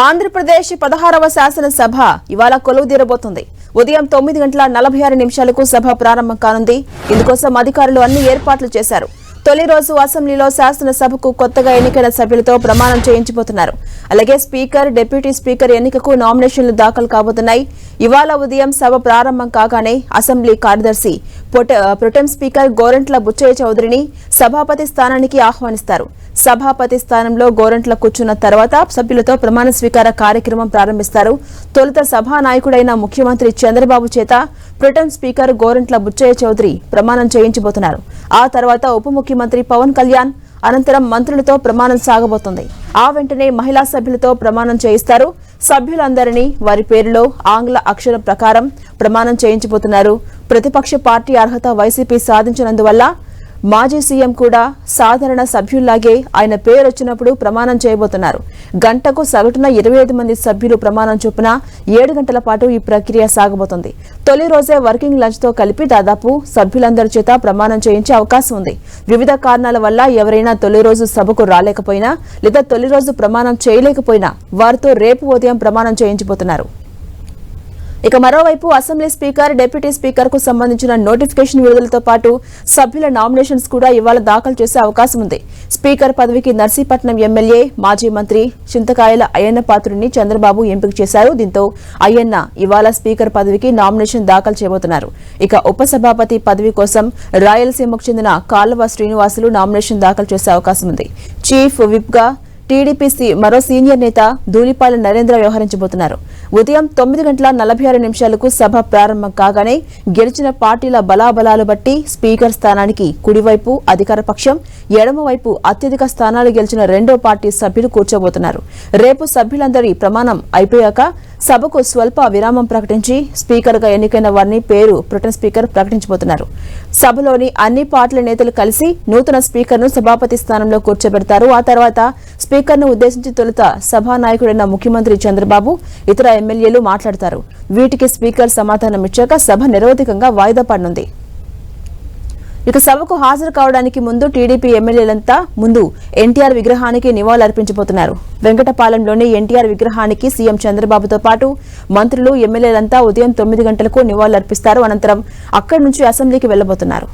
ఆంధ్రప్రదేశ్ 16వ శాసనసభ ఇవాళ కొలువుదీరబోతోంది. ఉదయం 9:46 సభ ప్రారంభం కానుంది. ఇందుకోసం అధికారులు అన్ని ఏర్పాట్లు చేశారు. తొలి రోజు అసెంబ్లీలో శాసనసభకు కొత్తగా ఎన్నికైన సభ్యులతో ప్రమాణం చేయించబోతున్నారు. అలాగే స్పీకర్, డిప్యూటీ స్పీకర్ ఎన్నికకు నామినేషన్లు దాఖలు కాబోతున్నాయి. ఇవాళ ఉదయం సభ ప్రారంభం కాగానే అసెంబ్లీ కార్యదర్శి ప్రొటెం స్పీకర్ గోరంట్ల బుచ్చయ్య చౌదరిని సభాపతి స్థానానికి ఆహ్వానిస్తారు. సభాపతి స్థానంలో గోరంట్ల కూర్చున్న తర్వాత సభ్యులతో ప్రమాణ స్వీకార కార్యక్రమం ప్రారంభిస్తారు. తొలుత సభానాయకుడైన ముఖ్యమంత్రి చంద్రబాబు చేత ప్రొటెం స్పీకర్ గోరంట్ల బుచ్చయ్య చౌదరి ప్రమాణం చేయించబోతున్నారు. ఆ తర్వాత ఉప ముఖ్యమంత్రి పవన్ కళ్యాణ్, అనంతరం మంత్రులతో ప్రమాణం సాగబోతోంది. ఆ వెంటనే మహిళా సభ్యులతో ప్రమాణం చేయిస్తారు. సభ్యులందరినీ వారి పేరులో ఆంగ్ల అక్షరం ప్రకారం ప్రమాణం చేయించబోతున్నారు. ప్రతిపక్ష పార్టీ అర్హత వైసీపీ సాధించినందువల్ల మాజీ సీఎం కూడా సాధారణ సభ్యుల్లాగే ఆయన పేరు వచ్చినప్పుడు ప్రమాణం చేయబోతున్నారు. గంటకు సగటున 25 మంది సభ్యులు ప్రమాణం చొప్పున 7 గంటల పాటు ఈ ప్రక్రియ సాగబోతోంది. తొలి రోజే వర్కింగ్ లంచ్ తో కలిపి దాదాపు సభ్యులందరి చేత ప్రమాణం చేయించే అవకాశం ఉంది. వివిధ కారణాల వల్ల ఎవరైనా తొలి రోజు సభకు రాలేకపోయినా లేదా తొలి రోజు ప్రమాణం చేయలేకపోయినా వారితో రేపు ఉదయం ప్రమాణం చేయించబోతున్నారు. ఇక మరోవైపు అసెంబ్లీ స్పీకర్, డిప్యూటీ స్పీకర్ కు సంబంధించిన నోటిఫికేషన్ విడుదలతో పాటు సభ్యుల నామినేషన్స్ కూడా ఇవాళ దాఖలు చేసే అవకాశం ఉంది. స్పీకర్ పదవికి నర్సీపట్నం ఎమ్మెల్యే, మాజీ మంత్రి చింతకాయల అయ్యన్న పాత్రుడిని చంద్రబాబు ఎంపిక చేశారు. దీంతో అయ్యన్న ఇవాళ స్పీకర్ పదవికి నామినేషన్ దాఖలు చేయబోతున్నారు. ఇక ఉపసభాపతి పదవి కోసం రాయలసీమకు చెందిన కాల్వ శ్రీనివాసులు నామినేషన్ దాఖలు చేసే అవకాశం ఉంది. చీఫ్ విప్ గా టీడీపీ మరో సీనియర్ నేత ధూళిపాల నరేంద్ర వ్యవహరించబోతున్నారు. ఉదయం 9:46 సభ ప్రారంభం కాగానే గెలిచిన పార్టీల బలాబలాలు బట్టి స్పీకర్ స్థానానికి కుడివైపు అధికార పక్షం, ఎడమవైపు అత్యధిక స్థానాలు గెలిచిన రెండో పార్టీ సభ్యులు కూర్చోబోతున్నారు. రేపు సభ్యులందరి ప్రమాణం అయిపోయాక సభకు స్వల్ప విరామం ప్రకటించి స్పీకర్ గా ఎన్నికైన వారిని పేరు ప్రొటెం స్పీకర్ ప్రకటించబోతున్నారు. సభలోని అన్ని పార్టీల నేతలు కలిసి నూతన స్పీకర్ ను సభాపతి స్థానంలో కూర్చోబెడతారు. ఆ తర్వాత స్పీకర్ ను ఉద్దేశించి తొలుత సభానాయకుడైన ముఖ్యమంత్రి చంద్రబాబు, ఇతర ఎమ్మెల్యేలు మాట్లాడతారు. వీటికి స్పీకర్ సమాధానం ఇచ్చాక సభ నిరవధికంగా వాయిదా పడనుంది. ఇక సభకు హాజరు కావడానికి ముందు టీడీపీ ఎమ్మెల్యేలంతా ముందు ఎన్టీఆర్ విగ్రహానికి నివాళులర్పించబోతున్నారు. వెంకటపాలెంలోని ఎన్టీఆర్ విగ్రహానికి సీఎం చంద్రబాబుతో పాటు మంత్రులు, ఎమ్మెల్యేలంతా ఉదయం 9 గంటలకు నివాళులర్పిస్తారు. అనంతరం అక్కడి నుంచి అసెంబ్లీకి వెళ్లబోతున్నారు.